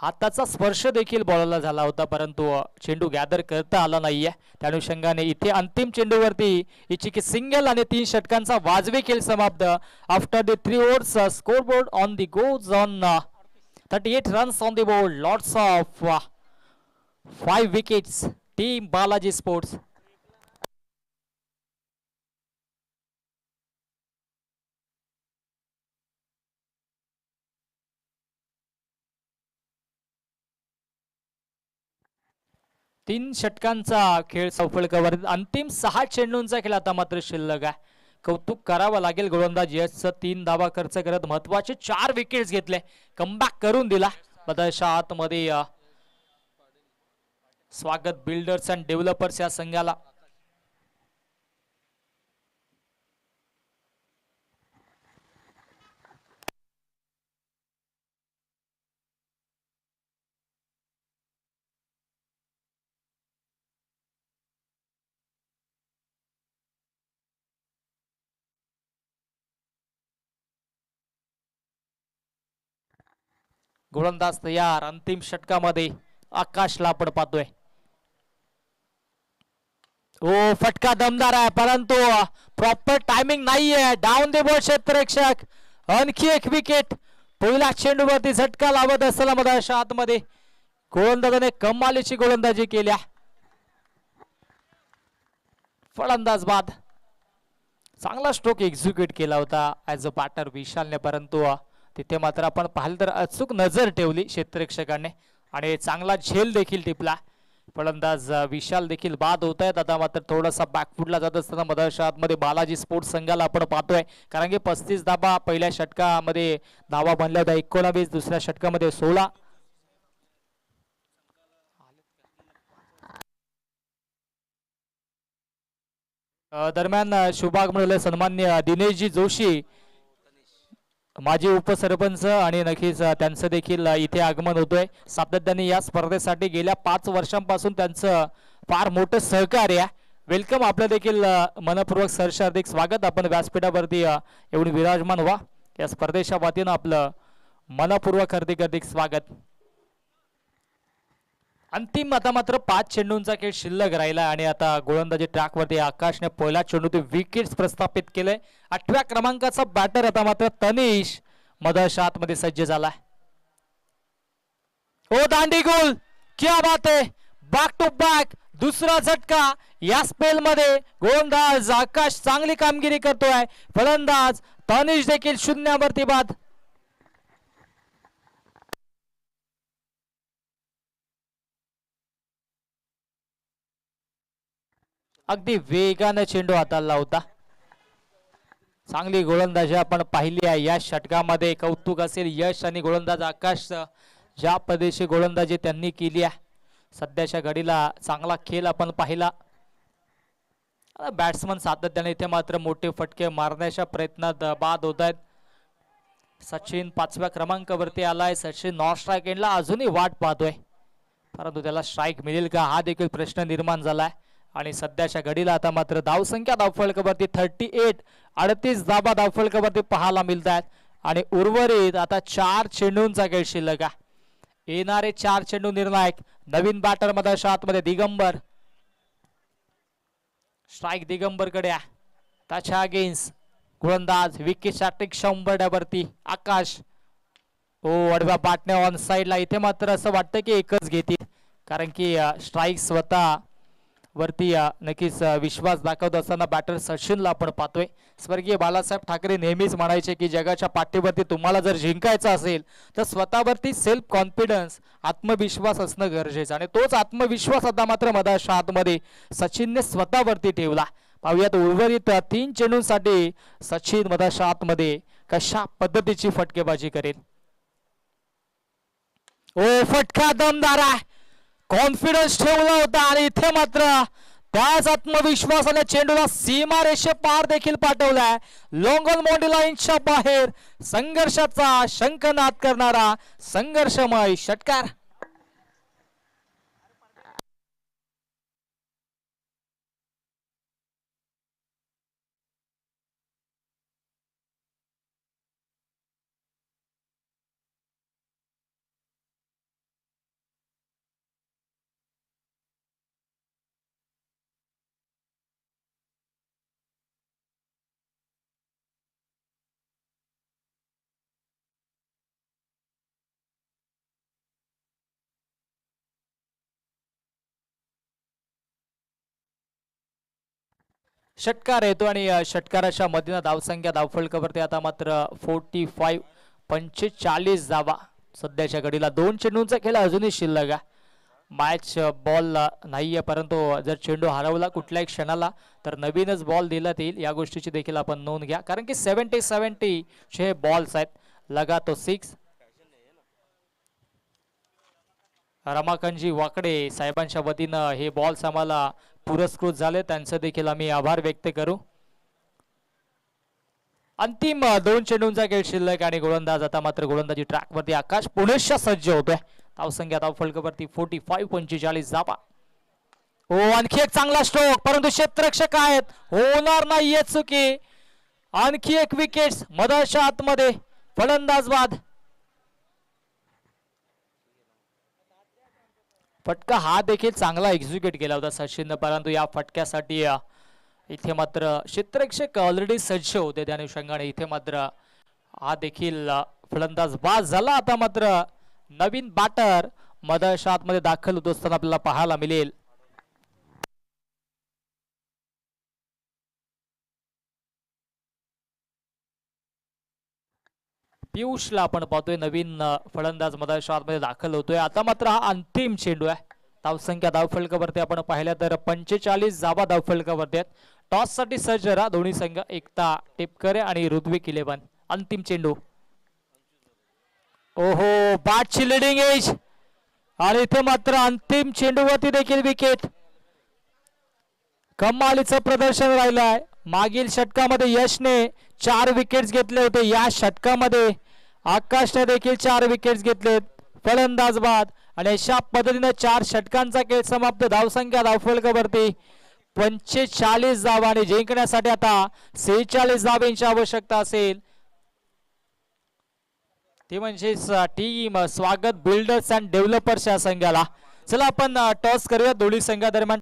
हाताचा स्पर्श देखील बॉलला झाला होता, परंतु चेंडू गॅदर करता आला नाहीये. त्या अनुषंगाने इथे अंतिम चेंडूवरती इचिकी सिंगल आणि 3 षटकांचा वाजवी खेळ समाप्त. After the 3 overs scoreboard on the goes on 38 runs on the board, lots of 5 wickets. Team Balaji sports. तीन षटकांचा खेळ सफलकावर अंतिम 6 चेंडूंचा खेळ आता मात्र शिल्लक आहे. कौतुक करावं लागेल गोलंदाज यशचं. 3 धावा खर्च करत महत्वाचे 4 विकेट्स घेतले, कमबॅक करून दिला. बदलशा आतमध्ये स्वागत बिल्डर्स अँड डेव्हलपर्स या संघाला. गोलंदाज तयार. अंतिम षटकामध्ये आकाशला आपण पाहतोय. ओ फटका दमदार आहे, परंतु प्रॉपर टायमिंग नाहीये. डाऊन द बोर्ड क्षेत्ररक्षक. आणखी एक विकेट. पहिल्या चेंडूवरती झटका लावत असताना मधाच्या आतमध्ये गोलंदाजाने कमालीची गोलंदाजी केल्या. फलंदाज बाद. चांगला स्ट्रोक एक्झिक्यूट केला होता ऍज अ बॅटर विशालने, परंतु तिथे मात्र आपण पाहिलं तर अचूक नजर ठेवली क्षेत्ररक्षकाने आणि चांगला झेल देखील टिपला. फलंदाज विशाल देखील बाद होत आहेत. आता मात्र थोडासा बॅकफुटला जात असताना मधाच्या आतमध्ये बालाजी स्पोर्ट्स संघाला आपण पाहतोय, कारण की 35 धाबा पहिल्या षटकामध्ये धावा बनल्या होत्या, 19 दुसऱ्या षटकामध्ये 16. दरम्यान शुभागमन सन्मान्य दिनेशजी जोशी माजी उपसरपंच आणि नक्कीच त्यांचं देखील इथे आगमन होतोय. सातत्याने या स्पर्धेसाठी गेल्या 5 वर्षांपासून त्यांचं फार मोठं सहकार्य. वेलकम. आपलं देखील मनपूर्वक सहर्ष हार्दिक स्वागत. आपण व्यासपीठावरती येऊन विराजमान व्हा. या स्पर्धेच्या वतीनं आपलं मनपूर्वक हार्दिक हार्दिक स्वागत. अंतिम आता मात्र 5 चेंडूंचा खेळ शिल्लक राहिला आणि आता गोलंदाजी ट्रॅकवरती आकाशने पहिल्या चेंडूत विकेट्स प्रस्थापित केले. 8व्या क्रमांकाचा बॅटर आता मात्र तनिष मधाच्या आतमध्ये सज्ज झाला. ओ दांडी गोल, क्या बात है. बॅक टू बॅक दुसरा झटका या स्पेल मध्ये. गोलंदाज आकाश चांगली कामगिरी करतोय. फलंदाज तनिष देखील शून्यावरती बाद. अगदी वेगाने चेंडू हाताळला होता. चांगली गोलंदाजी आपण पाहिली आहे या षटकामध्ये. कौतुक असेल यश आणि गोलंदाज आकाश ज्या पद्धतीची गोलंदाजी त्यांनी केली आहे. सध्याच्या घडीला चांगला खेळ आपण पाहिला. बॅट्समन सातत्याने इथे मात्र मोठे फटके मारण्याच्या प्रयत्नात बाद होत आहेत. सचिन 5व्या क्रमांकावरती आलाय. सचिन नॉन स्ट्राईक एंडला अजूनही वाट पाहतोय, परंतु त्याला स्ट्राईक मिळेल का हा देखील प्रश्न निर्माण झालाय. आणि सध्याच्या घडीला आता मात्र धावसंख्या धावफलकावरती 38 धाबा धावफलकावरती पाहायला मिळत आहेत. आणि उर्वरित आता 4 चेंडूंचा खेळ शिल्लक आहे. येणारे 4 चेंडू निर्णायक. नवीन बॅटर मधाच्या आतमध्ये दिगंबर. स्ट्राईक दिगंबरकडे आहे. त्याच्या अगेन्स्ट गोलंदाज विकेटच्या 100 आकाश. ओ अडव्या बाटण्या ऑन साइडला. इथे मात्र असं वाटतं की एकच घेतील, कारण की स्ट्राईक स्वतः वरती नक्कीच विश्वास दाखवत असताना बॅटर सचिनला आपण पाहतोय. स्वर्गीय बाळासाहेब ठाकरे नेहमीच म्हणायचे की जगाच्या पाठीवरती तुम्हाला जर जिंकायचं असेल तर स्वतःवरती सेल्फ कॉन्फिडन्स, आत्मविश्वास असणं गरजेचं. आणि तोच आत्मविश्वास आता मात्र मधाच्या आतमध्ये सचिनने स्वतःवरती ठेवला. पाहूयात उर्वरित 3 चेंडूंसाठी सचिन मधाच्या आतमध्ये कशा पद्धतीची फटकेबाजी करेल. ओ फटका दमदार आहे. कॉन्फिडन्स ठेवला होता आणि इथे मात्र त्याच आत्मविश्वासाने चेंडूला सीमारेषे पार देखील पाठवलाय. लॉंग ऑन बाउंड्री लाईनच्या बाहेर संघर्षाचा शंखनाद करणारा संघर्षमय षटकार. षटकार येतो आणि षटकाराच्या मधीन धावसंख्या धावफलकावरती आता मात्र 45 धावा. सध्याच्या घडीला 2 चेंडूंचा खेळ अजूनही शिल्लक आहे. मॅच बॉल नाहीये, परंतु जर चेंडू हरवला कुठल्याही क्षणाला तर नवीनच बॉल दिला येईल. या गोष्टीची देखील आपण नोंद घ्या, कारण की 70 चे बॉल्स आहेत. लगा तो 6. रमाकांतजी वाकडे साहेबांच्या वतीनं हे बॉल्स आम्हाला पुरस्कृत झाले, त्यांचं देखील आम्ही आभार व्यक्त करू. अंतिम 2 चेंडूंचा खेळ शिल्लक आणि गोलंदाज आता मात्र गोलंदाजी ट्रॅक वरती आकाश पुणेशा सज्ज होतोय. धावसंख्या धावफलकावरती 45 धावा. हो, आणखी एक चांगला स्ट्रोक, परंतु क्षेत्ररक्षक आहेत, होणार नाहीये चुकी. आणखी एक विकेट मधाच्या आतमध्ये, फलंदाज बाद. फटका हा देखील चांगला एक्झिक्यूट केला होता सचिननं, परंतु या फटक्यासाठी इथे मात्र क्षेत्ररक्षक ऑलरेडी सज्ज होते. त्या अनुषंगाने इथे मात्र हा देखील फलंदाज बाद झाला. आता मात्र नवीन बॅटर मधाच्या आतमध्ये दाखल होत असताना आपल्याला पाहायला मिळेल. पियुषला आपण पाहतोय, नवीन फलंदाज मधाच्या आतमध्ये दाखल होतोय. आता मात्र हा अंतिम चेंडू आहे. धावसंख्या धावफलकावरती आपण पाहिल्या तर 45 धावा धावफलकावरती आहेत. टॉस साठी सज्ज राहा दोन्ही संघ, एकता टिपकरे आणि ऋत्विक 11. अंतिम चेंडू. ओहो, बॅटची लिडिंग एज आणि इथे मात्र अंतिम चेंडूवरती देखील विकेट. कमालीचं प्रदर्शन राहिलं आहे. मागील षटकामध्ये यशने 4 विकेट्स घेतले होते, या षटकामध्ये आकाशने देखील 4 विकेट्स घेतलेत. फलंदाज बाद आणि अशा पद्धतीने 4 षटकांचा खेळ समाप्त. धावसंख्या धावफलकावरती 45 धावा आणि जिंकण्यासाठी आता 46 धावांची आवश्यकता असेल. ते म्हणजे टीम स्वागत बिल्डर्स अँड डेव्हलपर्स या संघाला. चला आपण टॉस करूया दोन्ही संघादरम्यान.